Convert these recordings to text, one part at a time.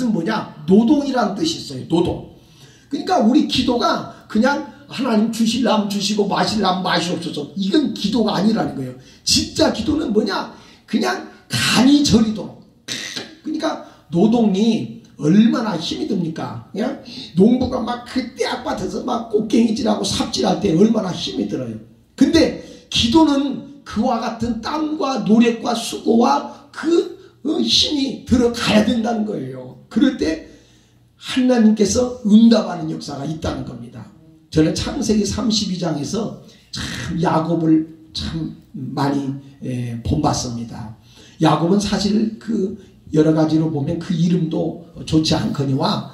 뜻은 뭐냐? 노동이라는 뜻이 있어요. 노동. 그러니까 우리 기도가 그냥 하나님 주실라면 주시고 마실라면 마시옵소서, 이건 기도가 아니라는 거예요. 진짜 기도는 뭐냐? 그냥 간이 저리도록. 그러니까 노동이 얼마나 힘이 듭니까? 그냥 농부가 막 그 떼약밭에서 막 꽃갱이질하고 삽질할 때 얼마나 힘이 들어요. 근데 기도는 그와 같은 땀과 노력과 수고와 그 힘이 들어가야 된다는 거예요. 그럴 때 하나님께서 응답하는 역사가 있다는 겁니다. 저는 창세기 32장에서 참 야곱을 참 많이 본받습니다. 야곱은 사실 그 여러 가지로 보면 그 이름도 좋지 않거니와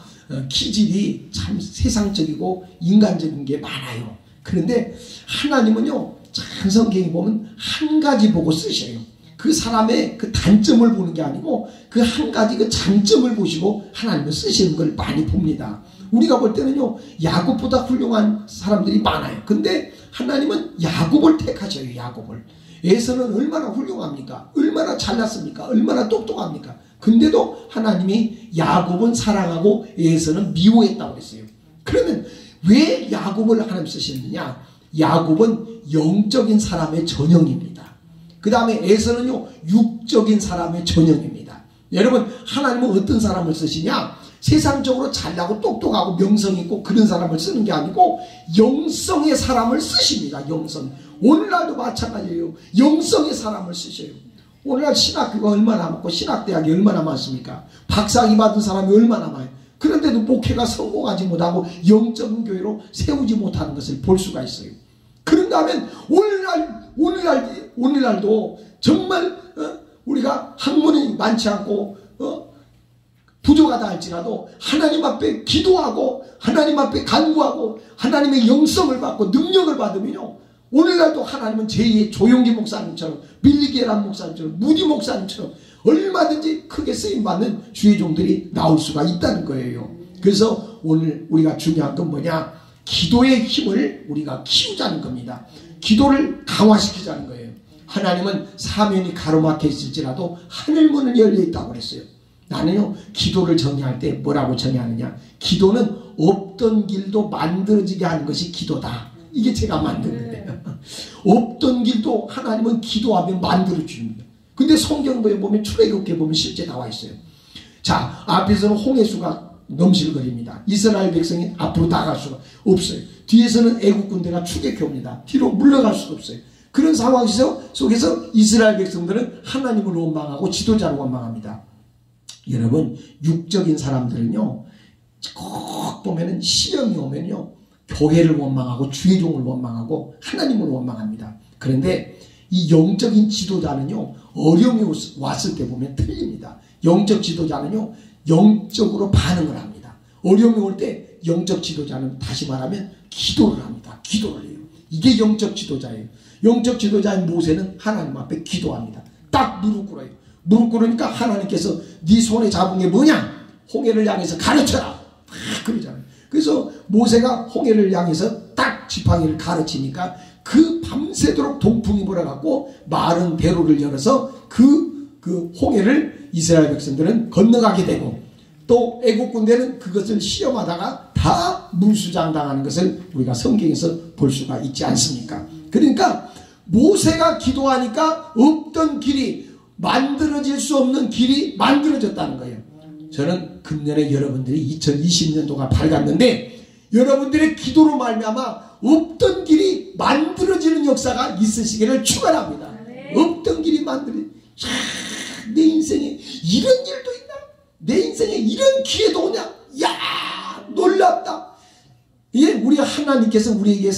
기질이 참 세상적이고 인간적인 게 많아요. 그런데 하나님은요, 참 성경에 보면 한 가지 보고 쓰셔요. 그 사람의 그 단점을 보는 게 아니고 그 한 가지 그 장점을 보시고 하나님을 쓰시는 걸 많이 봅니다. 우리가 볼 때는요, 야곱보다 훌륭한 사람들이 많아요. 근데 하나님은 야곱을 택하셔요. 야곱을. 에서는 얼마나 훌륭합니까? 얼마나 잘났습니까? 얼마나 똑똑합니까? 근데도 하나님이 야곱은 사랑하고 에서는 미워했다고 했어요. 그러면 왜 야곱을 하나님 쓰셨느냐? 야곱은 영적인 사람의 전형입니다. 그 다음에 에서는요, 육적인 사람의 전형입니다. 여러분, 하나님은 어떤 사람을 쓰시냐? 세상적으로 잘나고 똑똑하고 명성 있고 그런 사람을 쓰는 게 아니고 영성의 사람을 쓰십니다. 영성. 오늘날도 마찬가지예요. 영성의 사람을 쓰셔요. 오늘날 신학교가 얼마나 많고 신학대학이 얼마나 많습니까? 박사학위 받은 사람이 얼마나 많아요. 그런데도 목회가 성공하지 못하고 영적인 교회로 세우지 못하는 것을 볼 수가 있어요. 그런가 하면 오늘날도 정말 우리가 학문이 많지 않고 부족하다 할지라도 하나님 앞에 기도하고 하나님 앞에 간구하고 하나님의 영성을 받고 능력을 받으면요, 오늘날도 하나님은 제2의 조용기 목사님처럼 밀리게란 목사님처럼 무디 목사님처럼 얼마든지 크게 쓰임받는 주의 종들이 나올 수가 있다는 거예요. 그래서 오늘 우리가 중요한 건 뭐냐? 기도의 힘을 우리가 키우자는 겁니다. 기도를 강화시키자는 거예요. 하나님은 사면이 가로막혀 있을지라도 하늘문은 열려있다고 그랬어요. 나는요, 기도를 정의할 때 뭐라고 정의하느냐? 기도는 없던 길도 만들어지게 하는 것이 기도다. 이게 제가 만든 건데요. 없던 길도 하나님은 기도하면 만들어줍니다. 근데 성경에 보면 출애굽기에 보면 실제 나와 있어요. 자, 앞에서는 홍해수가 넘실거립니다. 이스라엘 백성이 앞으로 나갈 수가 없어요. 뒤에서는 애국 군대가 추격해 옵니다. 뒤로 물러갈 수가 없어요. 그런 상황 속에서 이스라엘 백성들은 하나님을 원망하고 지도자를 원망합니다. 여러분, 육적인 사람들은요, 꼭 보면은 시험이 오면요, 교회를 원망하고 주의 종을 원망하고 하나님을 원망합니다. 그런데 이 영적인 지도자는요, 어려움이 왔을 때 보면 틀립니다. 영적 지도자는요, 영적으로 반응을 합니다. 어려움이 올 때 영적 지도자는 다시 말하면 기도를 합니다. 기도를 해요. 이게 영적 지도자예요. 영적 지도자인 모세는 하나님 앞에 기도합니다. 딱 무릎 꿇어요. 무릎 꿇으니까 하나님께서 네 손에 잡은 게 뭐냐? 홍해를 향해서 가르쳐라. 그러잖아요. 그래서 모세가 홍해를 향해서 딱 지팡이를 가르치니까 그 밤새도록 동풍이 불어갖고 마른 대로를 열어서 그 홍해를 이스라엘 백성들은 건너가게 되고, 또 애국 군대는 그것을 시험하다가 다 물수장 당하는 것을 우리가 성경에서 볼 수가 있지 않습니까? 그러니까 모세가 기도하니까 없던 길이, 만들어질 수 없는 길이 만들어졌다는 거예요. 저는 금년에 여러분들이 2020년도가 밝았는데 여러분들의 기도로 말미암아 없던 길이 만들어지는 역사가 있으시기를 축원합니다. 없던 길이 내 인생에 이런 일도 있나? 내 인생에 이런 기회도 오냐? 야, 놀랍다. 예, 우리 하나님께서 우리에게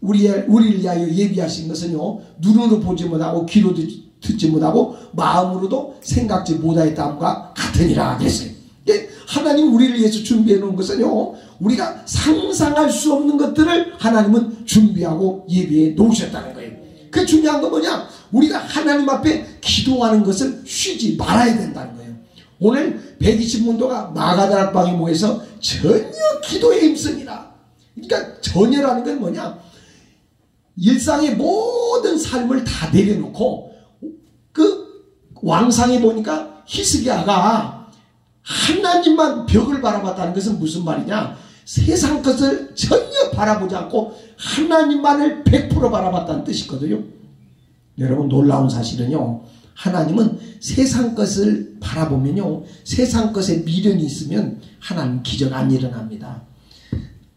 우리를 위하여 예비하신 것은요, 눈으로 보지 못하고 귀로 듣지 못하고 마음으로도 생각지 못하였다함과 같으니라 그랬어요. 예, 하나님 우리를 위해서 준비해 놓은 것은요, 우리가 상상할 수 없는 것들을 하나님은 준비하고 예비해 놓으셨다는 거예요. 그 중요한 건 뭐냐? 우리가 하나님 앞에 기도하는 것을 쉬지 말아야 된다는 거예요. 오늘 120문도가 마가다락방에 모여서 전혀 기도에 힘쓰니라. 그러니까 전혀라는 건 뭐냐? 일상의 모든 삶을 다 내려놓고, 그 왕상에 보니까 히스기야가 하나님만 벽을 바라봤다는 것은 무슨 말이냐? 세상 것을 전혀 바라보지 않고 하나님만을 100% 바라봤다는 뜻이거든요. 여러분, 놀라운 사실은요, 하나님은 세상 것을 바라보면요, 세상 것에 미련이 있으면 하나님 기적 안 일어납니다.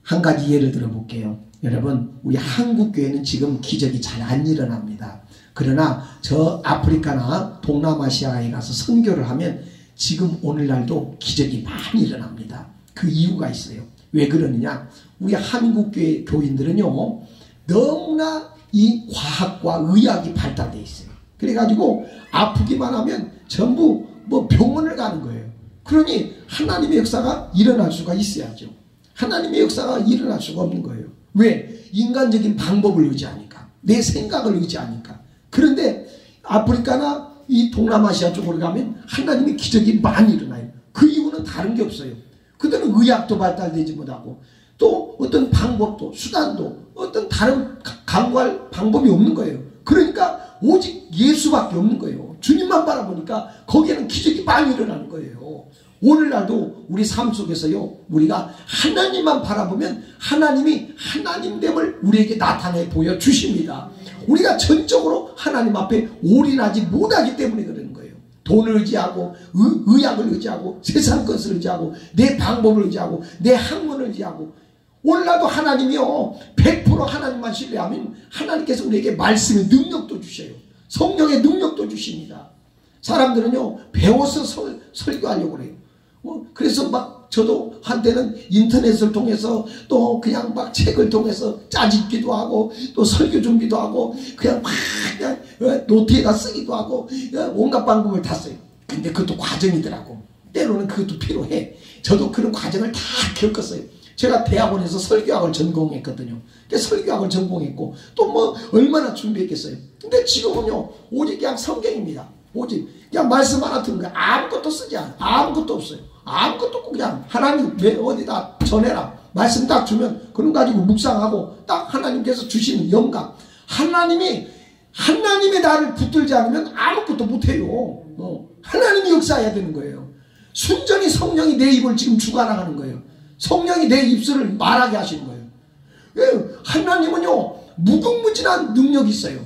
한 가지 예를 들어 볼게요. 여러분, 우리 한국교회는 지금 기적이 잘 안 일어납니다. 그러나 저 아프리카나 동남아시아에 가서 선교를 하면 지금 오늘날도 기적이 많이 일어납니다. 그 이유가 있어요. 왜 그러느냐? 우리 한국교회 교인들은요, 너무나 이 과학과 의학이 발달되어 있어요. 그래가지고 아프기만 하면 전부 뭐 병원을 가는 거예요. 그러니 하나님의 역사가 일어날 수가 있어야죠. 하나님의 역사가 일어날 수가 없는 거예요. 왜? 인간적인 방법을 의지하니까, 내 생각을 의지하니까. 그런데 아프리카나 이 동남아시아 쪽으로 가면 하나님의 기적이 많이 일어나요. 그 이유는 다른 게 없어요. 그들은 의학도 발달되지 못하고 또 어떤 방법도 수단도 어떤 다른 강구할 방법이 없는 거예요. 그러니까 오직 예수밖에 없는 거예요. 주님만 바라보니까 거기에는 기적이 많이 일어나는 거예요. 오늘날도 우리 삶 속에서요, 우리가 하나님만 바라보면 하나님이 하나님됨을 우리에게 나타내 보여주십니다. 우리가 전적으로 하나님 앞에 올인하지 못하기 때문에 그러는 거예요. 돈을 의지하고 의학을 의지하고 세상 것을 의지하고 내 방법을 의지하고 내 학문을 의지하고, 오늘날도 하나님이요 100% 하나님만 신뢰하면 하나님께서 우리에게 말씀의 능력도 주셔요. 성령의 능력도 주십니다. 사람들은요 배워서 설교하려고 그래요. 그래서 막 저도 한때는 인터넷을 통해서 또 그냥 막 책을 통해서 짜집기도 하고 또 설교 준비도 하고 그냥 막 그냥 노트에다 쓰기도 하고 온갖 방법을 다 써요. 근데 그것도 과정이더라고. 때로는 그것도 필요해. 저도 그런 과정을 다 겪었어요. 제가 대학원에서 설교학을 전공했거든요. 설교학을 전공했고 또 뭐 얼마나 준비했겠어요. 근데 지금은요 오직 그냥 성경입니다. 오직 그냥 말씀 하나 듣는 거야. 아무것도 쓰지 않아. 아무것도 없어요. 아무것도 없고 그냥 하나님 어디다 전해라. 말씀 딱 주면 그런 가지고 묵상하고 딱 하나님께서 주시는 영감. 하나님의 나를 붙들지 않으면 아무것도 못해요. 하나님이 역사해야 되는 거예요. 순전히 성령이 내 입을 지금 주관하는 거예요. 성령이 내 입술을 말하게 하시는 거예요. 하나님은요 무궁무진한 능력이 있어요.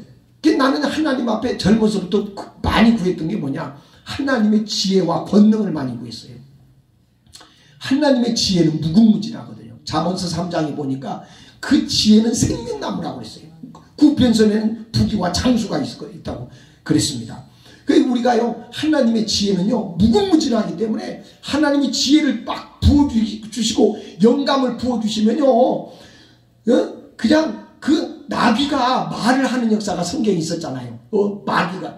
나는 하나님 앞에 젊어서부터 많이 구했던 게 뭐냐, 하나님의 지혜와 권능을 많이 구했어요. 하나님의 지혜는 무궁무진하거든요. 잠언서 3장에 보니까 그 지혜는 생명나무라고 그랬어요. 구편선에는 부귀와 장수가 있다고 그랬습니다. 우리가요 하나님의 지혜는요 무궁무진하기 때문에 하나님이 지혜를 막 부어주시고 영감을 부어주시면요 그냥 그 나귀가 말을 하는 역사가 성경에 있었잖아요.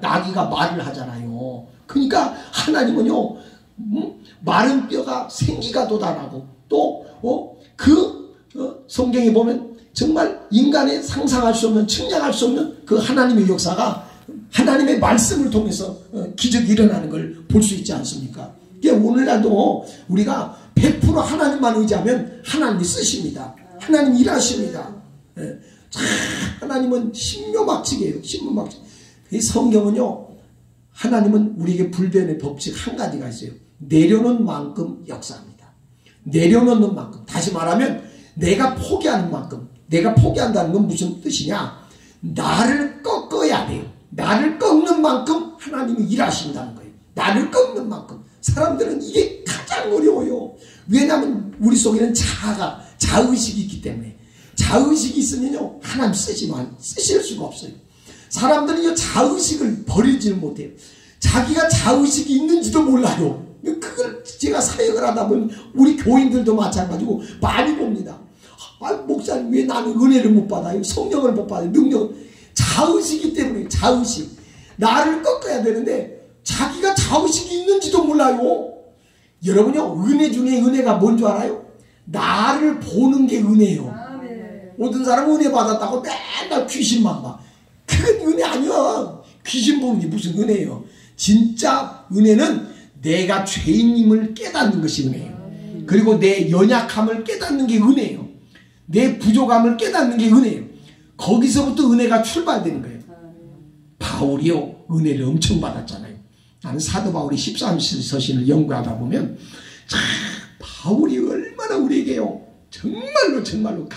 나귀가 말을 하잖아요. 그러니까 하나님은요 마른 뼈가 생기가 돋아나고 또 성경에 보면 정말 인간의 상상할 수 없는 측량할 수 없는 그 하나님의 역사가 하나님의 말씀을 통해서 기적이 일어나는 걸 볼 수 있지 않습니까? 오늘날도 우리가 100% 하나님만 의지하면 하나님이 쓰십니다. 하나님 일하십니다. 하나님은 신묘막측이에요. 신묘막측. 이 성경은요 하나님은 우리에게 불변의 법칙 한 가지가 있어요. 내려놓은 만큼 역사합니다. 내려놓는 만큼, 다시 말하면 내가 포기하는 만큼. 내가 포기한다는 건 무슨 뜻이냐, 나를 꺾어야 돼요. 나를 꺾는 만큼 하나님이 일하신다는 거예요. 나를 꺾는 만큼. 사람들은 이게 가장 어려워요. 왜냐하면 우리 속에는 자의식이 있기 때문에. 자의식이 있으면요 하나님 쓰실 수가 없어요. 사람들은 자의식을 버리지를 못해요. 자기가 자의식이 있는지도 몰라요. 그걸 제가 사역을 하다 보면 우리 교인들도 마찬가지고 많이 봅니다. 목사님 왜 나는 은혜를 못 받아요? 성령을 못 받아요? 능력을. 자의식이기 때문에. 자의식. 나를 꺾어야 되는데 자기가 자의식이 있는지도 몰라요. 여러분요 은혜 중에 은혜가 뭔 줄 알아요? 나를 보는 게 은혜예요. 모든 사람은 은혜 받았다고 맨날 귀신만 봐. 그건 은혜 아니야. 귀신 보는 게 무슨 은혜예요. 진짜 은혜는 내가 죄인임을 깨닫는 것이 은혜예요. 그리고 내 연약함을 깨닫는 게 은혜예요. 내 부족함을 깨닫는 게 은혜예요. 거기서부터 은혜가 출발되는 거예요. 바울이요 은혜를 엄청 받았잖아요. 나는 사도 바울이 13서신을 연구하다 보면 참 바울이 얼마나 우리에게요 정말로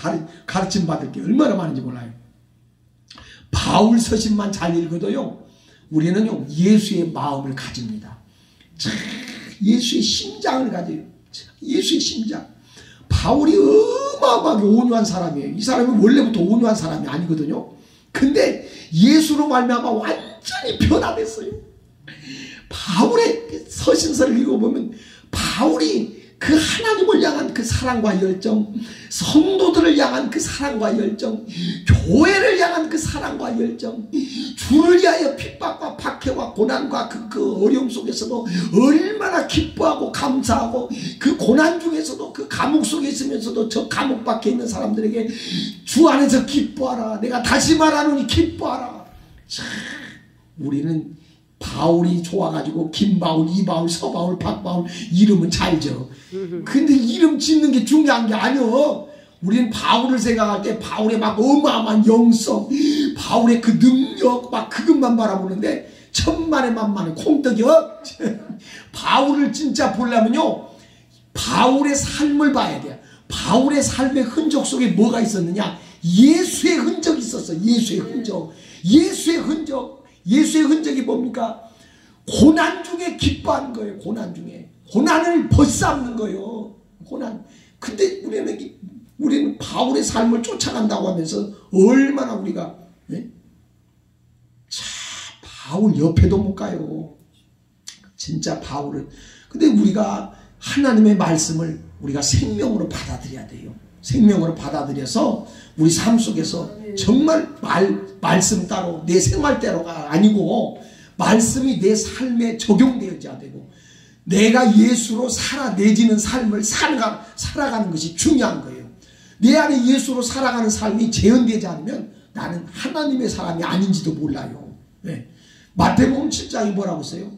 가르침 받을 게 얼마나 많은지 몰라요. 바울 서신만 잘 읽어도요 우리는요 예수의 마음을 가집니다. 참 예수의 심장을 가져요. 예수의 심장. 바울이 어마어마하게 온유한 사람이에요. 이 사람은 원래부터 온유한 사람이 아니거든요. 근데 예수로 말미암아 완전히 변화됐어요. 바울의 서신서를 읽어보면 바울이 그 하나님을 향한 그 사랑과 열정, 성도들을 향한 그 사랑과 열정, 교회를 향한 그 사랑과 열정, 주를 위하여 핍박과 박해와 고난과 그 어려움 속에서도 얼마나 기뻐하고 감사하고 그 고난 중에서도 그 감옥 속에 있으면서도 저 감옥 밖에 있는 사람들에게 주 안에서 기뻐하라. 내가 다시 말하노니 기뻐하라. 참 우리는 바울이 좋아가지고 김바울, 이바울, 서바울, 박바울 이름은 잘 져. 근데 이름 짓는 게 중요한 게 아니여. 우리는 바울을 생각할 때 바울의 막 어마어마한 영성, 바울의 그 능력 막 그것만 바라보는데 천만에 만만에 콩떡이여. 바울을 진짜 보려면요 바울의 삶을 봐야 돼요. 바울의 삶의 흔적 속에 뭐가 있었느냐? 예수의 흔적이 있었어. 예수의 흔적. 예수의 흔적. 예수의 흔적이 뭡니까? 고난 중에 기뻐하는 거예요. 고난 중에. 고난을 벗삼는 거예요. 고난. 근데 우리는 바울의 삶을 쫓아간다고 하면서 얼마나 우리가 자, 바울 옆에도 못 가요. 진짜 바울은. 근데 우리가 하나님의 말씀을 우리가 생명으로 받아들여야 돼요. 생명으로 받아들여서 우리 삶 속에서 정말 말씀 따로 내 생활대로가 아니고 말씀이 내 삶에 적용되어져야 되고 내가 예수로 살아내지는 삶을 살아가는 것이 중요한 거예요. 내 안에 예수로 살아가는 삶이 재현되지 않으면 나는 하나님의 사람이 아닌지도 몰라요. 네. 마태복음 7장이 뭐라고 했어요?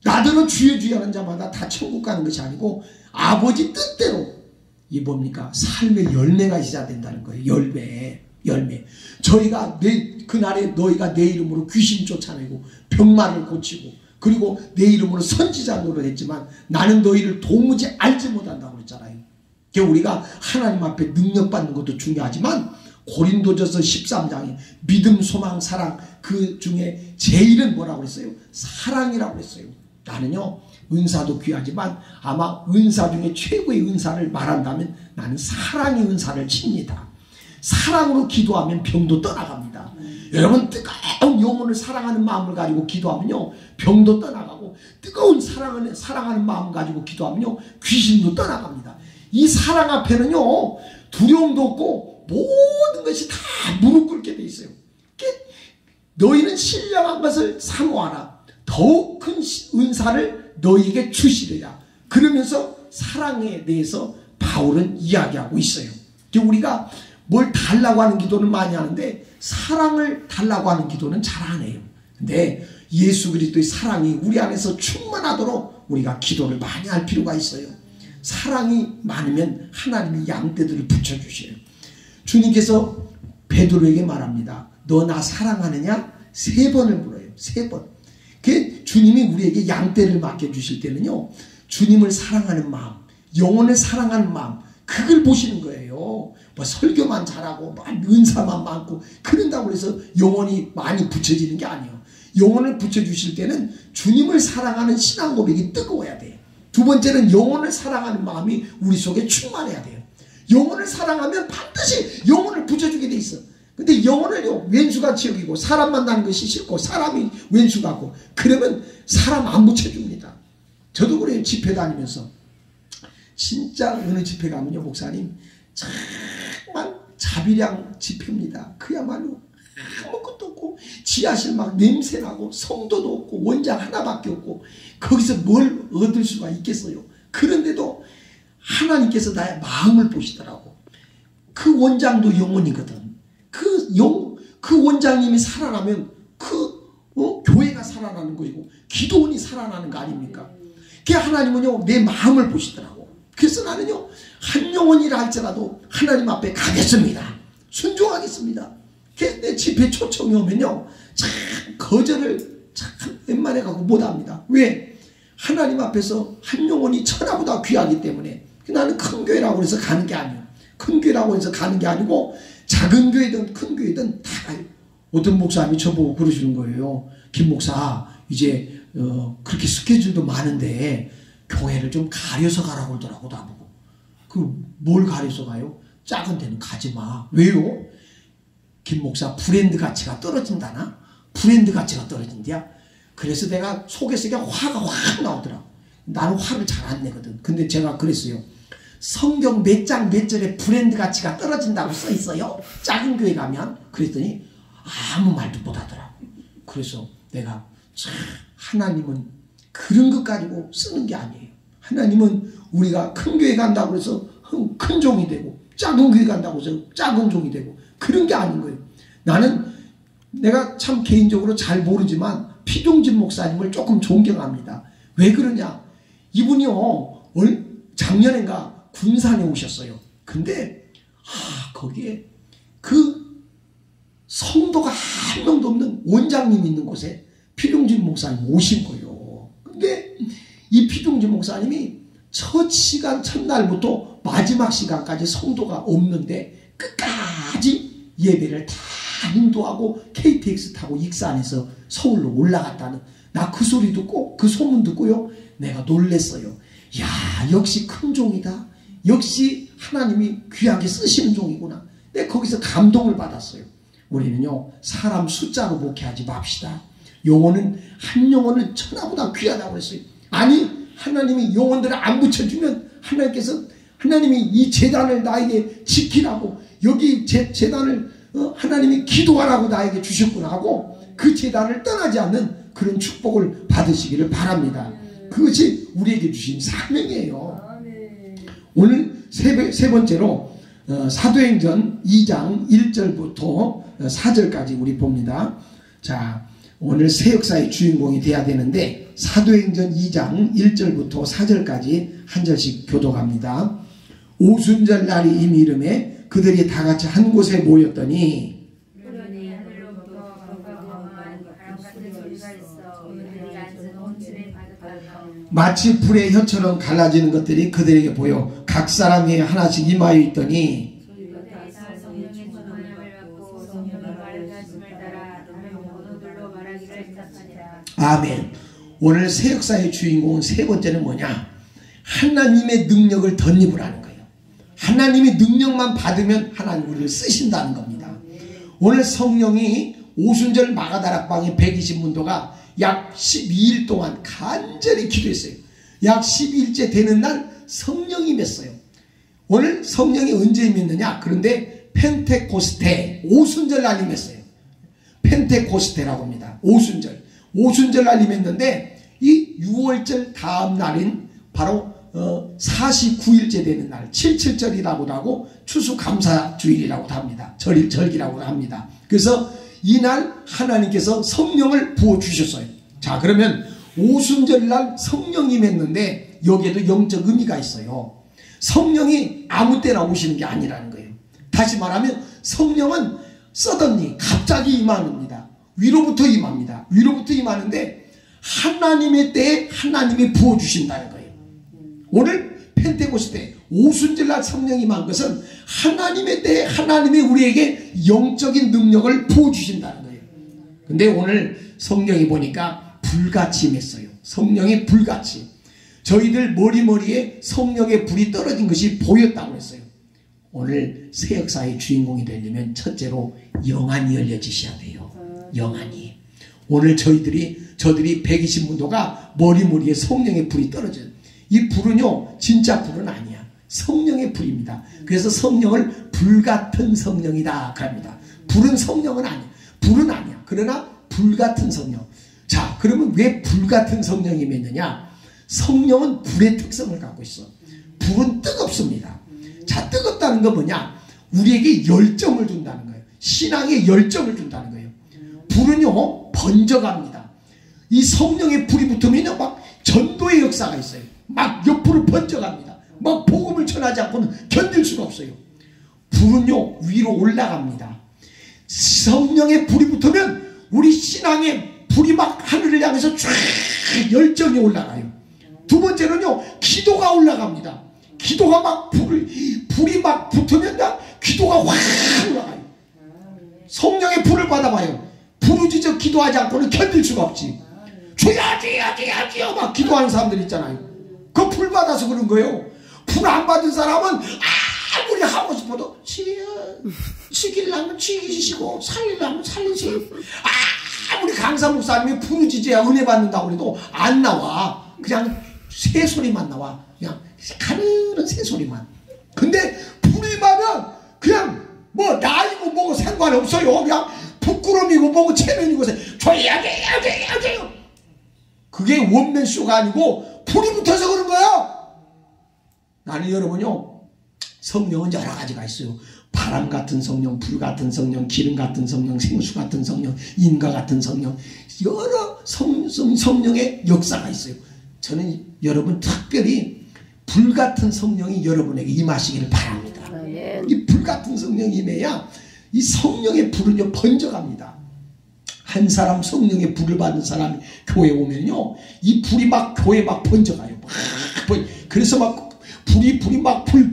나더러 주여 주여 하는 자마다 다 천국 가는 것이 아니고 아버지 뜻대로 이 뭡니까? 삶의 열매가 있어야 된다는 거예요. 열매. 저희가 그날에 너희가 내 이름으로 귀신 쫓아내고 병마를 고치고 그리고 내 이름으로 선지자 노릇했지만 나는 너희를 도무지 알지 못한다고 그랬잖아요. 그러니까 우리가 하나님 앞에 능력받는 것도 중요하지만 고린도전서 13장에 믿음, 소망, 사랑 그 중에 제일은 뭐라고 그랬어요? 사랑이라고 그랬어요. 나는요 은사도 귀하지만 아마 은사 중에 최고의 은사를 말한다면 나는 사랑의 은사를 칩니다. 사랑으로 기도하면 병도 떠나갑니다. 여러분 뜨거운 영혼을 사랑하는 마음을 가지고 기도하면요 병도 떠나가고 뜨거운 사랑하는 마음 가지고 기도하면요 귀신도 떠나갑니다. 이 사랑 앞에는요 두려움도 없고 모든 것이 다 무릎 꿇게 돼 있어요. 너희는 신령한 것을 사모하라. 더욱 큰 은사를 너희에게 주시리라. 그러면서 사랑에 대해서 바울은 이야기하고 있어요. 우리가 뭘 달라고 하는 기도는 많이 하는데 사랑을 달라고 하는 기도는 잘 안 해요. 근데 예수 그리스도의 사랑이 우리 안에서 충만하도록 우리가 기도를 많이 할 필요가 있어요. 사랑이 많으면 하나님이 양떼들을 붙여주셔요. 주님께서 베드로에게 말합니다. 너 나 사랑하느냐? 3번을 물어요. 3번. 그 주님이 우리에게 양떼를 맡겨주실 때는요 주님을 사랑하는 마음, 영혼을 사랑하는 마음 그걸 보시는 거예요. 뭐 설교만 잘하고 은사만 많고 그런다고 해서 영혼이 많이 붙여지는 게 아니에요. 영혼을 붙여주실 때는 주님을 사랑하는 신앙 고백이 뜨거워야 돼요. 두 번째는 영혼을 사랑하는 마음이 우리 속에 충만해야 돼요. 영혼을 사랑하면 반드시 영혼을 붙여주게 돼 있어. 근데 영혼을요 왼수같이 여기고 사람 만나는 것이 싫고 사람이 왼수 같고 그러면 사람 안 붙여줍니다. 저도 그래요. 집회 다니면서 진짜 어느 집회 가면요 목사님 정말 자비량 집회입니다. 그야말로 아무것도 없고 지하실 막 냄새나고 성도도 없고 원장 하나밖에 없고 거기서 뭘 얻을 수가 있겠어요. 그런데도 하나님께서 나의 마음을 보시더라고. 그 원장도 영혼이거든. 그 원장님이 살아나면 교회가 살아나는 것이고 기도원이 살아나는 거 아닙니까? 그 하나님은요 내 마음을 보시더라고. 그래서 나는요 한 영혼이라 할지라도 하나님 앞에 가겠습니다. 순종하겠습니다. 내 집회 초청이 오면요 참 거절을 참 웬만해 갖고 못합니다. 왜? 하나님 앞에서 한 영혼이 천하보다 귀하기 때문에. 나는 큰 교회라고 해서 가는 게 아니에요. 큰 교회라고 해서 가는 게 아니고 작은 교회든 큰 교회든 다 가요. 어떤 목사님이 저보고 그러시는 거예요. 김 목사, 이제 그렇게 스케줄도 많은데 교회를 좀 가려서 가라고 그러더라고. 나보고. 뭘 가려서 가요? 작은 데는 가지 마. 왜요? 김 목사, 브랜드 가치가 떨어진다나? 브랜드 가치가 떨어진대야. 그래서 내가 속에서 그냥 화가 확 나오더라고. 나는 화를 잘 안 내거든. 근데 제가 그랬어요. 성경 몇 장 몇 절에 브랜드 가치가 떨어진다고 써 있어요? 작은 교회 가면? 그랬더니 아무 말도 못 하더라고. 그래서 내가 참 하나님은 그런 것 가지고 쓰는 게 아니에요. 하나님은 우리가 큰 교회 간다고 해서 큰 종이 되고 작은 교회 간다고 해서 작은 종이 되고 그런 게 아닌 거예요. 나는 내가 참 개인적으로 잘 모르지만 피종진 목사님을 조금 존경합니다. 왜 그러냐? 이분이요 작년인가 군산에 오셨어요. 근데 거기에 그 성도가 한 명도 없는 원장님 있는 곳에 피종진 목사님 오신 거예요. 근데 이 피종진 목사님이 첫 시간 첫날부터 마지막 시간까지 성도가 없는데 끝까지 예배를 다 인도하고 KTX 타고 익산에서 서울로 올라갔다는, 나 그 소리 듣고 그 소문 듣고요 내가 놀랬어요. 야, 역시 큰 종이다. 역시 하나님이 귀하게 쓰시는 종이구나. 내가 거기서 감동을 받았어요. 우리는요 사람 숫자로 목회하지 맙시다. 영혼은 한 영혼은 천하보다 귀하다고 했어요. 아니 하나님이 영혼들을 안 붙여주면 하나님이 이 제단을 나에게 지키라고, 여기 제단을 하나님이 기도하라고 나에게 주셨구나 하고 그 제단을 떠나지 않는 그런 축복을 받으시기를 바랍니다. 그것이 우리에게 주신 사명이에요. 오늘 세 번째로 사도행전 2장 1절부터 4절까지 우리 봅니다. 자, 오늘 새 역사의 주인공이 돼야 되는데 사도행전 2장 1절부터 4절까지 한 절씩 교독합니다. 오순절 날이 이미 이름에 그들이 다 같이 한 곳에 모였더니 마치 불의 혀처럼 갈라지는 것들이 그들에게 보여 각 사람이 하나씩 임하여 있더니 아멘. 오늘 새 역사의 주인공은 세 번째는 뭐냐? 하나님의 능력을 덧입을 하는 거예요. 하나님의 능력만 받으면 하나님 우리를 쓰신다는 겁니다. 오늘 성령이 오순절 마가다락방의 120문도가 약 12일 동안 간절히 기도했어요. 약 12일째 되는 날 성령이 임했어요. 오늘 성령이 언제 임했느냐? 그런데 펜테코스테 오순절 날 임했어요. 펜테코스테라고 합니다. 오순절 날 임했는데 이 6월절 다음 날인 바로 49일째 되는 날 77절이라고도 하고 추수감사주일이라고도 합니다. 절기라고도 합니다. 그래서 이날 하나님께서 성령을 부어주셨어요. 자, 그러면 오순절날 성령이 임했는데 여기에도 영적 의미가 있어요. 성령이 아무 때나 오시는 게 아니라는 거예요. 다시 말하면 성령은 서든리 갑자기 임합니다. 위로부터 임합니다. 위로부터 임하는데 하나님의 때에 하나님이 부어주신다는 거예요. 오늘 펜테코스테 오순절날 성령이 임한 것은 하나님의 때에 하나님이 우리에게 영적인 능력을 부어주신다는 거예요. 근데 오늘 성령이 보니까 불같이 임했어요. 성령이 불같이. 저희들 머리에 성령의 불이 떨어진 것이 보였다고 했어요. 오늘 새 역사의 주인공이 되려면 첫째로 영안이 열려지셔야 돼요. 영안이. 오늘 저들이 120문도가 머리에 성령의 불이 떨어져요. 이 불은요 진짜 불은 아니야. 성령의 불입니다. 그래서 성령을 불같은 성령이다 합니다. 불은 성령은 아니야. 불은 아니야. 그러나 불같은 성령. 자, 그러면 왜 불같은 성령이 맺느냐? 성령은 불의 특성을 갖고 있어. 불은 뜨겁습니다. 자, 뜨겁다는 건 뭐냐? 우리에게 열정을 준다는 거예요. 신앙에 열정을 준다는 거예요. 불은요 번져갑니다. 이 성령의 불이 붙으면 막 전도의 역사가 있어요. 막 옆으로 번져갑니다. 막 복음을 전하지 않고는 견딜 수가 없어요. 불은요 위로 올라갑니다. 성령의 불이 붙으면 우리 신앙에 불이 막 하늘을 향해서 쫙 열정이 올라가요. 두 번째는요, 기도가 올라갑니다. 기도가 막 불이 막 붙으면 기도가 확 올라가요. 성령의 불을 받아봐요. 부르짖어 기도하지 않고는 견딜 수가 없지. 주여 막 기도하는 사람들 있잖아요. 그 불 받아서 그런 거예요. 불 안 받은 사람은 아무리 하고 싶어도 죽이려면 죽이시고 살리려면 살리시고, 아무리 강사 목사님이 부르짖어야 은혜 받는다고 해도 안 나와. 그냥 새소리만 나와. 그냥 가늘은 새소리만. 근데 불이 받으면 그냥 뭐 나이고 뭐고 상관없어요. 그냥 부끄러움이고 뭐고 체면이고 줘야 돼요. 그게 원맨쇼가 아니고 불이 붙어서 그런 거야. 나는 여러분요, 성령은 여러 가지가 있어요. 바람 같은 성령, 불 같은 성령, 기름 같은 성령, 생수 같은 성령, 인과 같은 성령, 여러 성령의 역사가 있어요. 저는 여러분 특별히 불 같은 성령이 여러분에게 임하시기를 바랍니다. 이 불 같은 성령이 임해야 이 성령의 불은요 번져갑니다. 한 사람 성령의 불을 받는 사람이 교회에 오면요, 이 불이 막 교회에 막 번져가요. 그래서 막 불이 막 불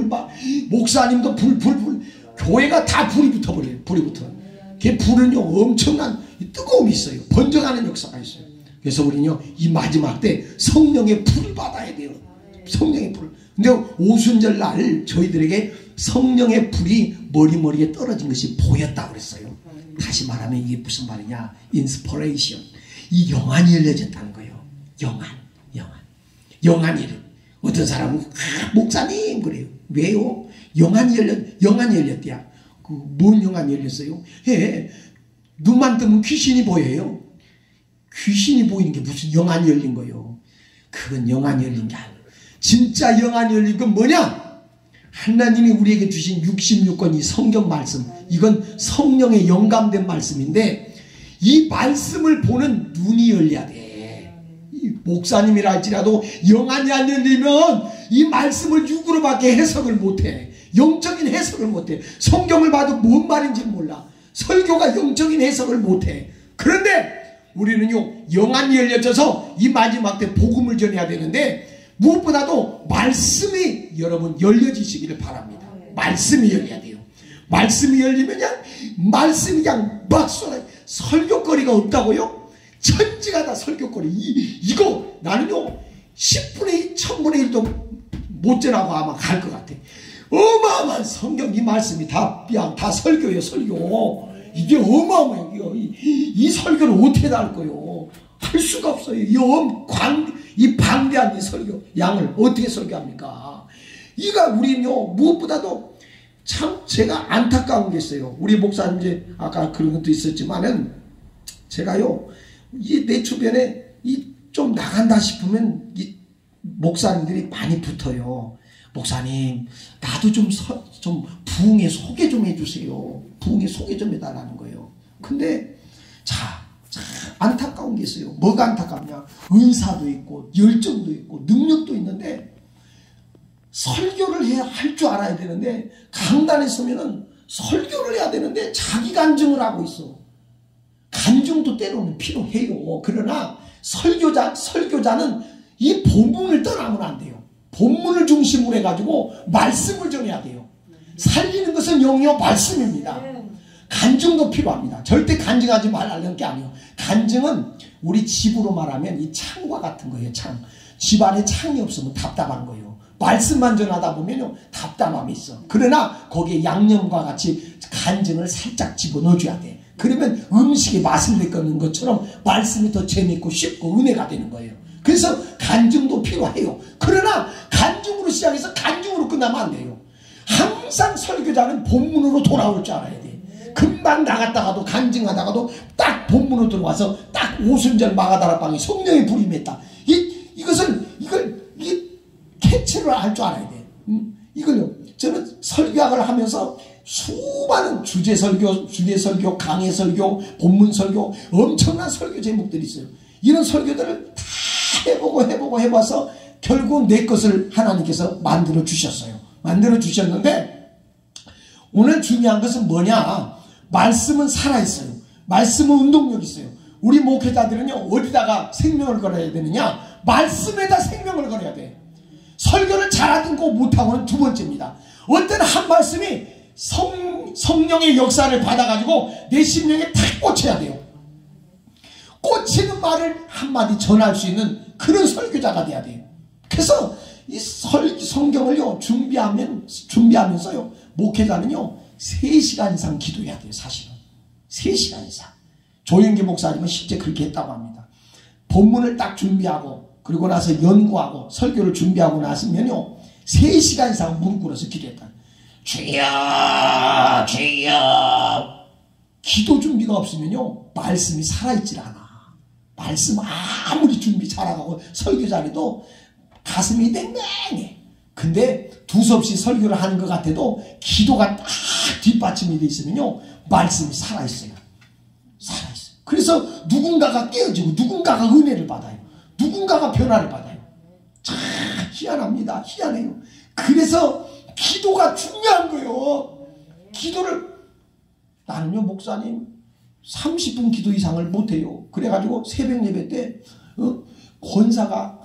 막 목사님도 불 교회가 다 불이 붙어버려요. 불이 붙어. 그 불은요 엄청난 뜨거움이 있어요. 번져가는 역사가 있어요. 그래서 우리는요 이 마지막 때 성령의 불을 받아야 돼요. 성령의 불. 근데 오순절 날 저희들에게 성령의 불이 머리에 떨어진 것이 보였다고 그랬어요. 다시 말하면 이게 무슨 말이냐, 인스퍼레이션. 이 영안이 열려졌다는 거예요. 영안이 열려. 어떤 사람은 목사님 그래요. 왜요? 영안이 열렸대야. 뭔 영안이 열렸어요? 눈만 뜨면 귀신이 보여요. 귀신이 보이는 게 무슨 영안이 열린 거예요? 그건 영안이 열린 게 아니에요. 진짜 영안이 열린 건 뭐냐? 하나님이 우리에게 주신 66권 이 성경 말씀, 이건 성령의 영감된 말씀인데 이 말씀을 보는 눈이 열려야 돼. 목사님이라 할지라도 영안이 안 열리면 이 말씀을 육으로밖에 해석을 못해. 영적인 해석을 못해. 성경을 봐도 뭔 말인지 몰라. 설교가 영적인 해석을 못해. 그런데 우리는요 영안이 열려져서 이 마지막 때 복음을 전해야 되는데 무엇보다도 말씀이 여러분 열려지시기를 바랍니다. 말씀이 열려야 돼요. 말씀이 열리면 그냥 말씀이 그냥 막 쏟아요. 설교거리가 없다고요? 천지가 다 설교거리. 이거 나는요 10분의 1, 1000분의 1도 못 전하고 아마 갈 것 같아. 어마어마한 성경 이 말씀이 다 그냥 다 설교예요. 설교. 이게 어마어마해요. 이 설교를 어떻게 다 할 거예요? 할 수가 없어요. 이 방대한 이 설교 양을 어떻게 설교합니까? 이가 우리는요 무엇보다도 참 제가 안타까운 게 있어요. 우리 목사님 이제 아까 그런 것도 있었지만은 제가요 내 주변에 좀 나간다 싶으면 이 목사님들이 많이 붙어요. 목사님 나도 좀 부흥에 소개 좀 해주세요. 부흥에 소개 좀 해달라는 거예요. 근데 참 안타까운 게 있어요. 뭐가 안타깝냐? 은사도 있고 열정도 있고 능력도 있는데 설교를 할 줄 알아야 되는데 강단에 서면은 설교를 해야 되는데 자기 간증을 하고 있어. 간증도 때로는 필요해요. 그러나 설교자는 이 본문을 떠나면 안 돼요. 본문을 중심으로 해가지고 말씀을 전해야 돼요. 살리는 것은 영이요 말씀입니다. 간증도 필요합니다. 절대 간증하지 말라는 게 아니에요. 간증은 우리 집으로 말하면 이 창과 같은 거예요. 창. 집안에 창이 없으면 답답한 거예요. 말씀만 전하다 보면요 답답함이 있어. 그러나 거기에 양념과 같이 간증을 살짝 집어넣어줘야 돼. 그러면 음식에 맛을 내는 것처럼 말씀이 더 재밌고 쉽고 은혜가 되는 거예요. 그래서 간증도 필요해요. 그러나 간증으로 시작해서 간증으로 끝나면 안 돼요. 항상 설교자는 본문으로 돌아올 줄 알아야 돼. 금방 나갔다가도 간증하다가도 딱 본문으로 들어와서 딱 오순절 마가다락방에 성령의 불이 임했다. 이걸 캐치를 할 줄 알아야 돼. 이걸요. 저는 설교학을 하면서 수많은 주제 설교, 강해 설교, 본문 설교, 엄청난 설교 제목들이 있어요. 이런 설교들을 다 해봐서 결국 내 것을 하나님께서 만들어 주셨어요. 만들어 주셨는데 오늘 중요한 것은 뭐냐? 말씀은 살아있어요. 말씀은 운동력이 있어요. 우리 목회자들은요, 어디다가 생명을 걸어야 되느냐? 말씀에다 생명을 걸어야 돼. 설교를 잘하고 못하고는 두 번째입니다. 어떤 한 말씀이 성령의 역사를 받아가지고 내 심령에 탁 꽂혀야 돼요. 꽂히는 말을 한마디 전할 수 있는 그런 설교자가 돼야 돼요. 그래서 이 성경을요, 준비하면서요, 목회자는요, 3시간 이상 기도해야 돼요, 사실은. 3시간 이상. 조영기 목사님은 실제 그렇게 했다고 합니다. 본문을 딱 준비하고, 그리고 나서 연구하고, 설교를 준비하고 났으면요, 3시간 이상 무릎 꿇어서 기도했다. 주여, 주여. 기도 준비가 없으면요, 말씀이 살아있질 않아. 말씀 아무리 준비 잘하고 설교자라도 가슴이 땡땡해. 근데 두서없이 설교를 하는 것 같아도 기도가 딱 뒷받침이 돼 있으면요, 말씀이 살아있어요. 살아있어요. 그래서 누군가가 깨어지고 누군가가 은혜를 받아요. 누군가가 변화를 받아요. 참 희한합니다. 희한해요. 그래서 기도가 중요한 거예요. 기도를, 나는요, 목사님 30분 기도 이상을 못해요. 그래가지고 새벽 예배 때 권사가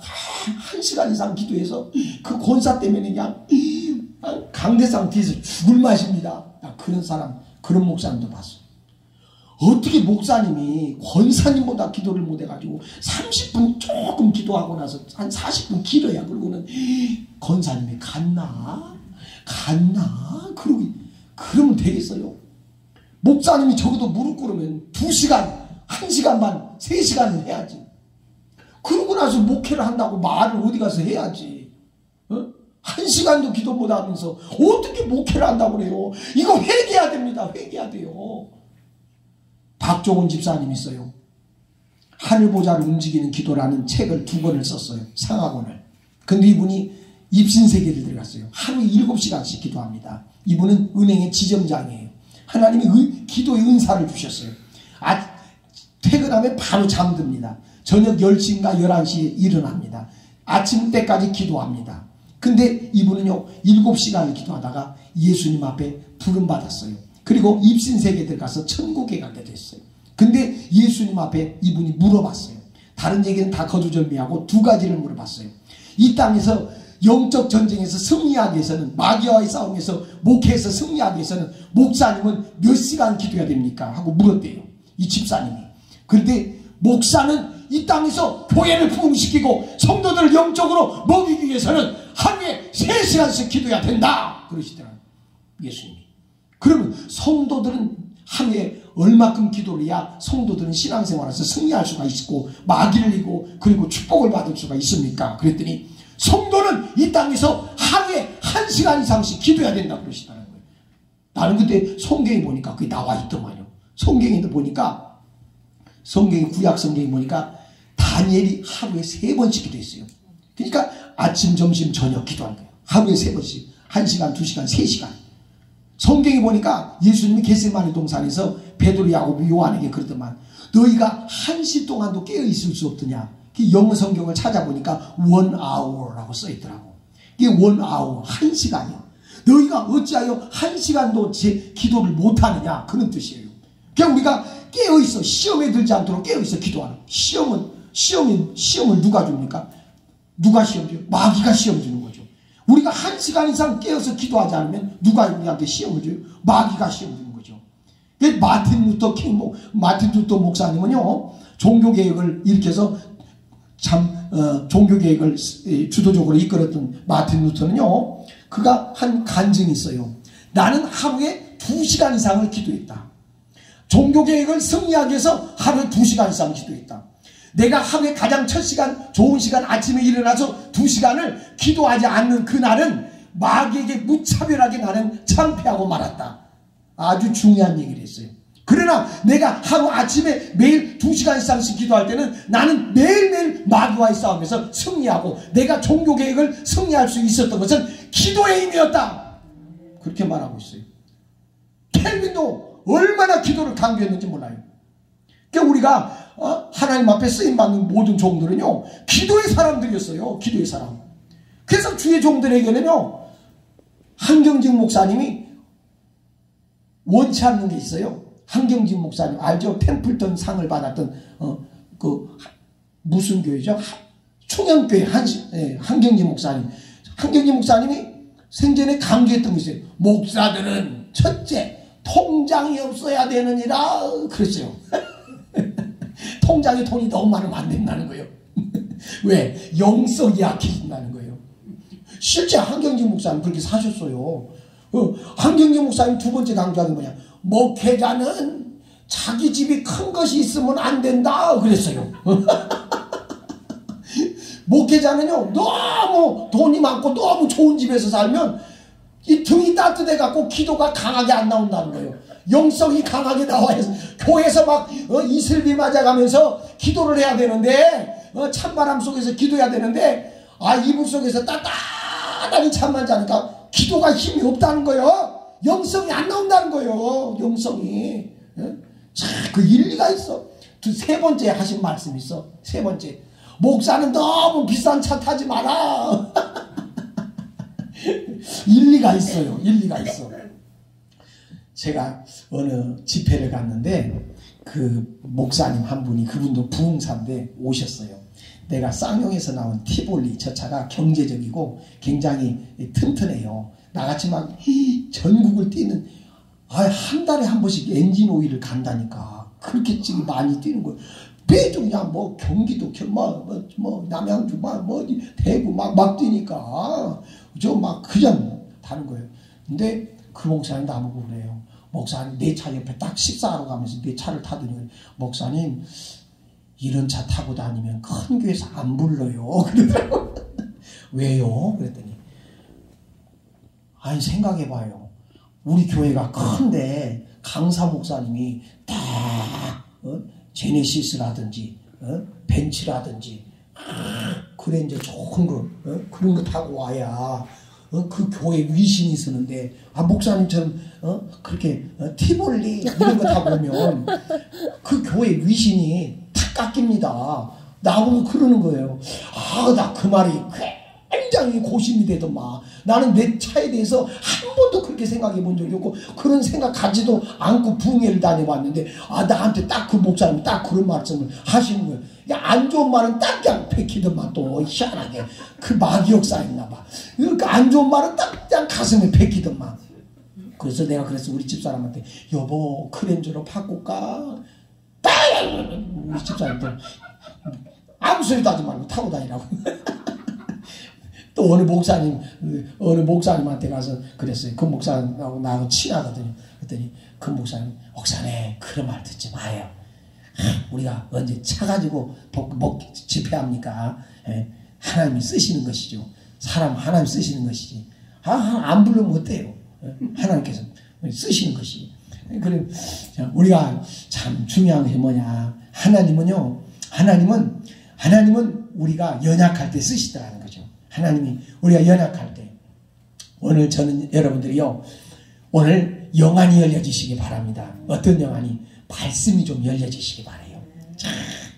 1시간 이상 기도해서 그 권사 때문에 그냥 강대상 뒤에서 죽을 맛입니다. 나 그런 사람, 그런 목사님도 봤어. 어떻게 목사님이 권사님보다 기도를 못해가지고 30분 조금 기도하고 나서 한 40분 길어야, 그러고는 권사님이 갔나? 그러면 되겠어요? 목사님이 적어도 무릎 꿇으면 2시간, 1시간 반, 3시간은 해야지. 그러고 나서 목회를 한다고 말을 어디 가서 해야지. 1시간도 기도 못 하면서 어떻게 목회를 한다고 그래요? 이거 회개해야 됩니다. 회개해야 돼요. 박종훈 집사님이 있어요. 하늘보좌를 움직이는 기도라는 책을 2권을 썼어요. 상하권을. 근데 이분이 입신세계를 들어갔어요. 하루에 7시간씩 기도합니다. 이분은 은행의 지점장이에요. 하나님이 기도의 은사를 주셨어요. 퇴근하면 바로 잠듭니다. 저녁 10시인가 11시에 일어납니다. 아침 때까지 기도합니다. 근데 이분은요, 7시간을 기도하다가 예수님 앞에 부름받았어요. 그리고 입신세계에 들어가서 천국에 가게 됐어요. 근데 예수님 앞에 이분이 물어봤어요. 다른 얘기는 다 거두절미하고 2가지를 물어봤어요. 이 땅에서 영적 전쟁에서 승리하기 위해서는, 마귀와의 싸움에서, 목회에서 승리하기 위해서는 목사님은 몇 시간 기도해야 됩니까? 하고 물었대요, 이 집사님이. 그런데 목사는 이 땅에서 교회를 부흥시키고 성도들을 영적으로 먹이기 위해서는 하루에 3시간씩 기도해야 된다 그러시더라고요, 예수님이. 그러면 성도들은 하루에 얼마큼 기도를 해야 성도들은 신앙생활에서 승리할 수가 있고 마귀를 이기고 그리고 축복을 받을 수가 있습니까? 그랬더니 성도는 이 땅에서 하루에 1시간 이상씩 기도해야 된다 그러시더라는 거예요. 나는 그때 성경에 보니까 그게 나와 있더만요. 성경에도 보니까, 성경이, 구약 성경에 보니까 다니엘이 하루에 3번씩 기도했어요. 그러니까 아침, 점심, 저녁 기도한 거예요. 하루에 3번씩. 1시간, 2시간, 3시간. 성경에 보니까 예수님이 겟세마네 동산에서 베드로, 야고보, 요한에게 그러더만, 너희가 1시 동안도 깨어있을 수 없더냐. 영어 성경을 찾아보니까 1 hour라고 써있더라고. 이게 1 hour, 1시간이요. 너희가 어찌하여 1시간도 제 기도를 못하느냐, 그런 뜻이에요. 그냥 우리가 깨어있어, 시험에 들지 않도록 깨어있어 기도하는. 시험을 누가 줍니까? 누가 시험 줘요? 마귀가 시험 주는 거죠. 우리가 1시간 이상 깨어서 기도하지 않으면 누가 우리한테 시험을 줘요? 마귀가 시험 주는 거죠. 마틴 루터 목사님은요, 종교개혁을 일으켜서 종교개혁을 주도적으로 이끌었던 마틴 루터는요, 그가 한 간증이 있어요. 나는 하루에 2시간 이상을 기도했다. 종교개혁을 승리하기 위해서 하루에 2시간 이상 기도했다. 내가 하루에 가장 첫 시간, 좋은 시간, 아침에 일어나서 2시간을 기도하지 않는 그날은 마귀에게 무차별하게 나는 참패하고 말았다. 아주 중요한 얘기를 했어요. 그러나 내가 하루 아침에 매일 2시간 이상씩 기도할 때는 나는 매일매일 마귀와의 싸움에서 승리하고 내가 종교개혁을 승리할 수 있었던 것은 기도의 힘이었다. 그렇게 말하고 있어요. 켈빈도 얼마나 기도를 강조했는지 몰라요. 그러니까 우리가 하나님 앞에 쓰임받는 모든 종들은요, 기도의 사람들이었어요. 기도의 사람. 그래서 주의 종들에게는요, 한경직 목사님이 원치 않는 게 있어요. 한경진 목사님 알죠? 템플턴 상을 받았던 무슨 교회죠? 충현교회 한경진 목사님. 한경진 목사님이 생전에 강조했던 게 있어요. 목사들은 첫째 통장이 없어야 되느니라 그랬어요. 통장에 돈이 너무 많으면 안 된다는 거예요. 왜? 영성이 약해진다는 거예요. 실제 한경진 목사님 그렇게 사셨어요. 한경진 목사님 두 번째 강조하는 게 뭐냐? 목회자는 자기 집이 큰 것이 있으면 안 된다 그랬어요. 목회자는요 너무 돈이 많고 너무 좋은 집에서 살면 이 등이 따뜻해 갖고 기도가 강하게 안 나온다는 거예요. 영성이 강하게 나와야 해서 교회에서 막 이슬비 맞아가면서 기도를 해야 되는데 찬바람 속에서 기도해야 되는데 이불 속에서 따뜻하니 잠만 자니까 기도가 힘이 없다는 거예요. 영성이 안 나온다는 거예요. 영성이. 자, 그 일리가 있어. 세 번째 하신 말씀이 있어. 세 번째. 목사는 너무 비싼 차 타지 마라. 일리가 있어요. 일리가 있어. 제가 어느 집회를 갔는데 그 목사님 한 분이 그분도 부흥사인데 오셨어요. 내가 쌍용에서 나온 티볼리 저 차가 경제적이고 굉장히 튼튼해요. 나같이 막 전국을 뛰는 한 달에 한 번씩 엔진 오일을 간다니까. 그렇게 많이 뛰는 거예요. 매주 그냥 뭐 경기도 남양주 대구 막 뛰니까 저 막 그냥 다는 거예요. 근데 그 목사님 나보고 그래요. 목사님 내 차 옆에 딱 식사하러 가면서 내 차를 타더니 목사님 이런 차 타고 다니면 큰 교회에서 안 불러요. 그러더라고요. 왜요? 그랬더니 생각해봐요. 우리 교회가 큰데 강사 목사님이 딱 제네시스라든지 벤츠라든지 그랜저 좋은 거 그런 거 타고 와야 그 교회 위신이 있었는데 목사님처럼 그렇게 티볼리 이런 거 타고 오면 그 교회 위신이 탁 깎입니다. 나보고 그러는 거예요. 나 그 말이 굉장히 고심이 되더만. 나는 내 차에 대해서 한 번도 그렇게 생각해 본 적이 없고 그런 생각 가지도 않고 부흥회를 다녀봤는데 나한테 딱 그 목사님이 딱 그런 말씀을 하시는 거예요. 안 좋은 말은 딱 그냥 베끼더만 또 희한하게 그 마귀역사 있나 봐. 그러니까 안 좋은 말은 딱 그냥 가슴에 베끼더만. 그래서 내가 우리 집사람한테 여보 크렌저로 바꿀까? 우리 집사람도 아무 소리도 하지 말고 타고 다니라고. 또 어느 목사님한테 가서 그랬어요. 그 목사님하고 나하고 친하거든요. 그랬더니 그 목사님 그런 말 듣지 마요. 우리가 언제 차 가지고 집회합니까? 하나님이 쓰시는 것이죠. 사람 하나님 쓰시는 것이지. 안 부르면 어때요? 하나님께서 쓰시는 것이. 그래 우리가 참 중요한 것이 뭐냐? 하나님은 우리가 연약할 때 쓰시더라는 거죠. 하나님이 우리가 연약할 때. 오늘 저는 여러분들이요. 오늘 영안이 열려지시기 바랍니다. 어떤 영안이? 말씀이 좀 열려지시기 바라요. 자,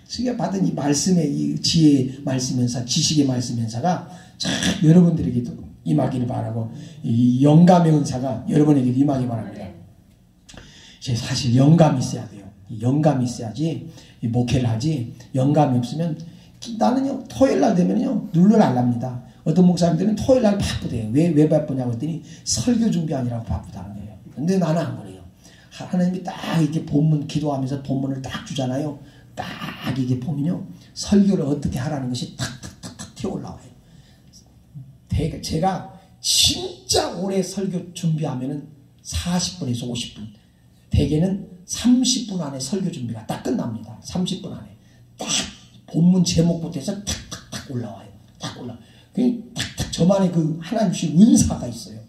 제가 받은 이 말씀의 이 지혜의 말씀연사, 지식의 말씀연사가 자, 여러분들에게도 임하기를 바라고 이 영감의 은사가 여러분에게 임하기 바랍니다. 사실 영감이 있어야 돼요. 영감이 있어야지 목회를 하지. 영감이 없으면 나는요 토요일날 되면요 눈을 알랍니다. 어떤 목사님들은 토요일날 바쁘대요. 왜 바쁘냐고 했더니 설교 준비하느라고 바쁘다는 거예요. 근데 나는 안 그래요. 하나님이 딱 이렇게 본문 기도하면서 본문을 딱 주잖아요. 딱 이게 보면요 설교를 어떻게 하라는 것이 탁탁탁탁 튀어 올라와요. 제가 진짜 오래 설교 준비하면은 40분에서 50분, 대개는 30분 안에 설교 준비가 딱 끝납니다. 30분 안에 딱 본문 제목부터 해서 탁탁탁 올라와요. 딱 올라. 탁탁 저만의 그 하나님 주신 은사가 있어요.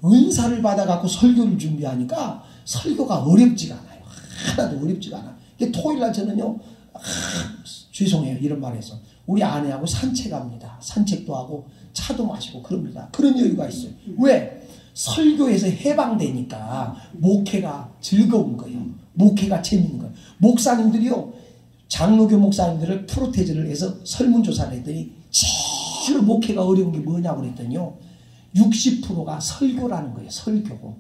은사를 받아갖고 설교를 준비하니까 설교가 어렵지가 않아요. 하나도 어렵지가 않아. 토요일날 저는요, 죄송해요 이런 말해서 우리 아내하고 산책합니다. 산책도 하고 차도 마시고 그럽니다. 그런 여유가 있어요. 왜? 설교에서 해방되니까 목회가 즐거운 거예요. 목회가 재밌는 거예요. 목사님들이요, 장로교 목사님들을 프로테즈를 해서 설문조사를 했더니 제일 목회가 어려운 게 뭐냐고 그랬더니요 60%가 설교라는 거예요. 설교.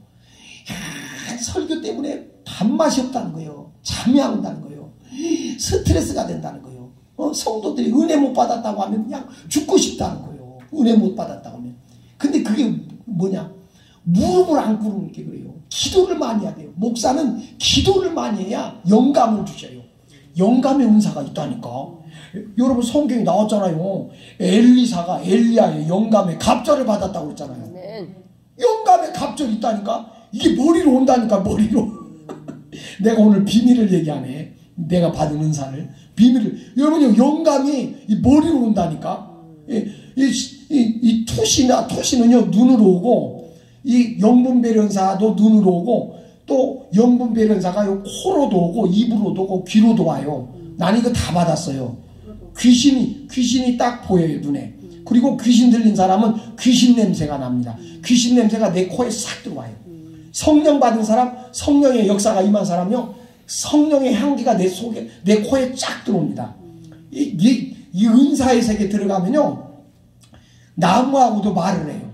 설교 때문에 밥맛이 없다는 거예요. 잠이 안 온다는 거예요. 스트레스가 된다는 거예요. 성도들이 은혜 못 받았다고 하면 그냥 죽고 싶다는 거예요. 은혜 못 받았다고 하면. 근데 그게 뭐냐? 무릎을 안 꿇는 게 그래요. 기도를 많이 해야 돼요. 목사는 기도를 많이 해야 영감을 주셔요. 영감의 은사가 있다니까. 여러분 성경에 나왔잖아요. 엘리사가 엘리야의 영감의 갑절을 받았다고 그랬잖아요. 영감의 갑절이 있다니까. 이게 머리로 온다니까. 머리로. 내가 오늘 비밀을 얘기하네. 내가 받은 은사를. 비밀을. 여러분요, 영감이 이 머리로 온다니까. 이 토시는요 눈으로 오고, 이 영분별연사도 눈으로 오고, 또 영분별연사가 코로도 오고 입으로도 오고 귀로도 와요. 나는 이거 다 받았어요. 귀신이 딱 보여요, 눈에. 그리고 귀신 들린 사람은 귀신 냄새가 납니다. 귀신 냄새가 내 코에 싹 들어와요. 성령 받은 사람, 성령의 역사가 임한 사람요, 성령의 향기가 내 코에 쫙 들어옵니다. 이 은사의 세계에 들어가면요, 나무하고도 말을 해요.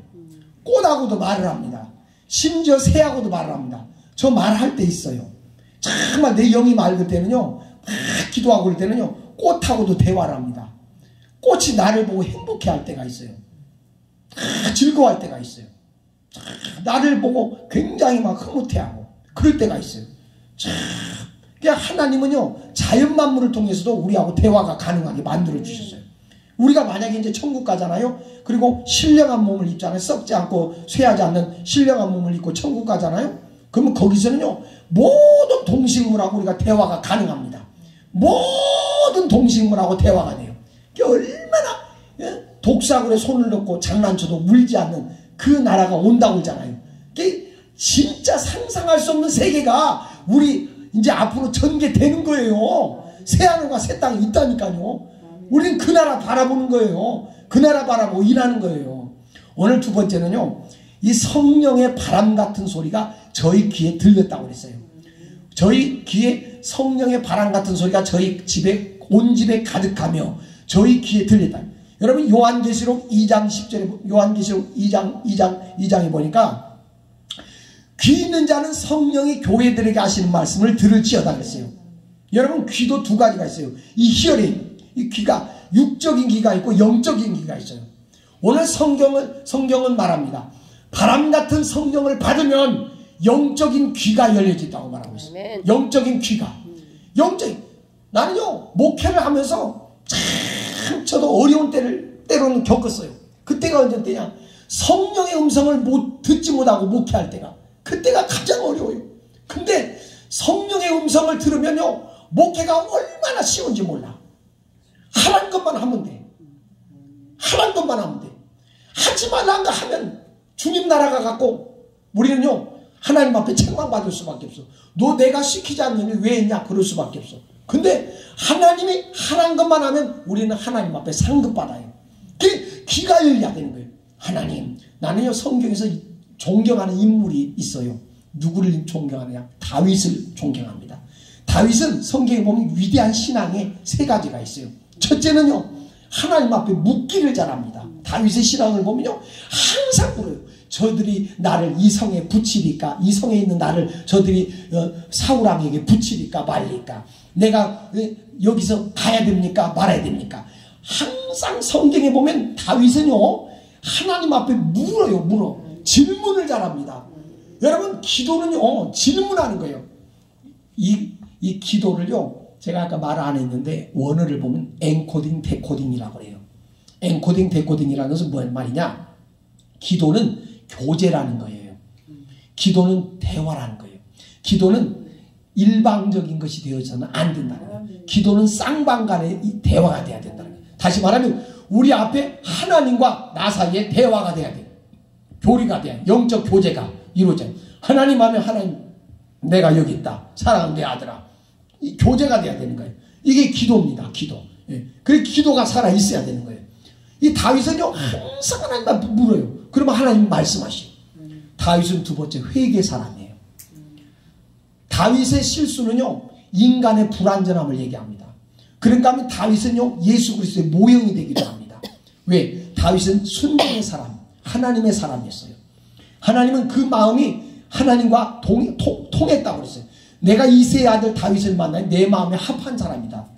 꽃하고도 말을 합니다. 심지어 새하고도 말을 합니다. 저 말할 때 있어요. 정말 내 영이 맑을 때는요, 막 기도하고 그럴 때는요, 꽃하고도 대화를 합니다. 꽃이 나를 보고 행복해할 때가 있어요. 즐거워할 때가 있어요. 나를 보고 굉장히 막 흐뭇해하고 그럴 때가 있어요. 그냥 하나님은요, 자연 만물을 통해서도 우리하고 대화가 가능하게 만들어 주셨어요. 우리가 만약에 이제 천국 가잖아요. 그리고 신령한 몸을 입잖아요. 썩지 않고 쇠하지 않는 신령한 몸을 입고 천국 가잖아요. 그러면 거기서는요, 모든 동식물하고 우리가 대화가 가능합니다. 모든 동식물하고 대화가 돼요. 얼마나 독사굴에 손을 넣고 장난쳐도 물지 않는 그 나라가 온다고 그러잖아요. 진짜 상상할 수 없는 세계가 우리 이제 앞으로 전개되는 거예요. 새하늘과 새 땅이 있다니까요. 우리는 그 나라 바라보는 거예요. 그 나라 바라보고 일하는 거예요. 오늘 두 번째는요, 이 성령의 바람 같은 소리가 저희 귀에 들렸다고 그랬어요. 저희 귀에 성령의 바람 같은 소리가 저희 집에, 온 집에 가득하며 저희 귀에 들렸다. 여러분 요한계시록 2장 10절에, 요한계시록 2장에 보니까 귀 있는 자는 성령이 교회들에게 하시는 말씀을 들을지어다 그랬어요. 여러분 귀도 두 가지가 있어요. 이 히어링, 이 귀가 육적인 귀가 있고 영적인 귀가 있어요. 오늘 성경은 말합니다. 바람 같은 성령을 받으면 영적인 귀가 열려진다고 말하고 있어요. 영적인 귀가. 나는요, 목회를 하면서 참 저도 어려운 때로는 겪었어요. 그때가 언제 때냐? 성령의 음성을 듣지 못하고 목회할 때가. 그때가 가장 어려워요. 근데 성령의 음성을 들으면요, 목회가 얼마나 쉬운지 몰라. 하란 것만 하면 돼. 하란 것만 하면 돼. 하지 말란 거 하면 주님 나라가 갖고 우리는요, 하나님 앞에 책망받을 수밖에 없어. 너 내가 시키지 않느니 왜 했냐? 그럴 수밖에 없어. 근데 하나님이 하란 것만 하면 우리는 하나님 앞에 상급받아요. 귀가 열려야 되는 거예요. 하나님, 나는요, 성경에서 존경하는 인물이 있어요. 누구를 존경하느냐? 다윗을 존경합니다. 다윗은 성경에 보면 위대한 신앙에 세 가지가 있어요. 첫째는요, 하나님 앞에 묻기를 잘합니다. 다윗의 신앙을 보면요, 항상 물어요. 저들이 나를 이 성에 붙이리까? 이 성에 있는 나를 저들이 사울왕에게 붙이리까 말리까? 내가 여기서 가야 됩니까? 말아야 됩니까? 항상 성경에 보면 다윗은요, 하나님 앞에 물어. 질문을 잘합니다. 여러분, 기도는요, 질문하는 거예요. 이 기도를요, 제가 아까 말 안 했는데 원어를 보면 엔코딩 데코딩이라고 해요. 엔코딩 데코딩이라는 것은 무슨 말이냐? 기도는 교제라는 거예요. 기도는 대화라는 거예요. 기도는 일방적인 것이 되어서는 안 된다는 거예요. 기도는 쌍방간의 대화가 돼야 된다는 거예요. 다시 말하면 우리 앞에 하나님과 나 사이에 대화가 돼야 돼요. 교리가 돼야 돼요. 영적 교제가 이루어져요. 하나님 하면 하나님, 내가 여기 있다. 사랑하는 내 아들아. 이 교제가 돼야 되는 거예요. 이게 기도입니다. 기도. 예. 그래서 기도가 살아 있어야 되는 거예요. 이 다윗은요, 항상 하나님한테 물어요. 그러면 하나님 말씀하시고. 다윗은 두 번째 회개 사람이에요. 다윗의 실수는요, 인간의 불완전함을 얘기합니다. 그러니까 하면 다윗은요, 예수 그리스도의 모형이 되기도 합니다. 왜? 다윗은 순종의 사람, 하나님의 사람이었어요. 하나님은 그 마음이 하나님과 통했다고 그랬어요. 내가 이새의 아들 다윗을 만나니 내 마음에 합한 사람이다.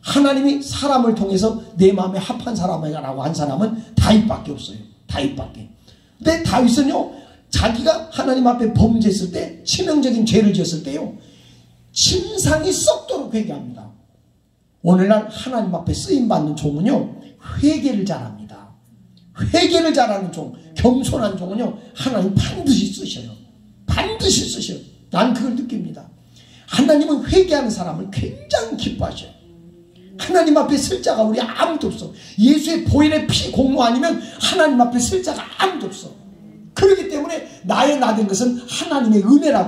하나님이 사람을 통해서 내 마음에 합한 사람이라고 한 사람은 다윗밖에 없어요. 다윗밖에. 근데 다윗은요, 자기가 하나님 앞에 범죄했을 때, 치명적인 죄를 지었을 때요, 침상이 썩도록 회개합니다. 오늘날 하나님 앞에 쓰임받는 종은요, 회개를 잘합니다. 회개를 잘하는 종, 겸손한 종은요, 하나님 반드시 쓰셔요. 반드시 쓰셔요. 난 그걸 느낍니다. 하나님은 회개하는 사람을 굉장히 기뻐하셔요. 하나님 앞에 쓸 자가 우리 아무도 없어. 예수의 보혈의 피 공로 아니면 하나님 앞에 쓸 자가 아무도 없어. 그렇기 때문에 나의 나 된 것은 하나님의 은혜라고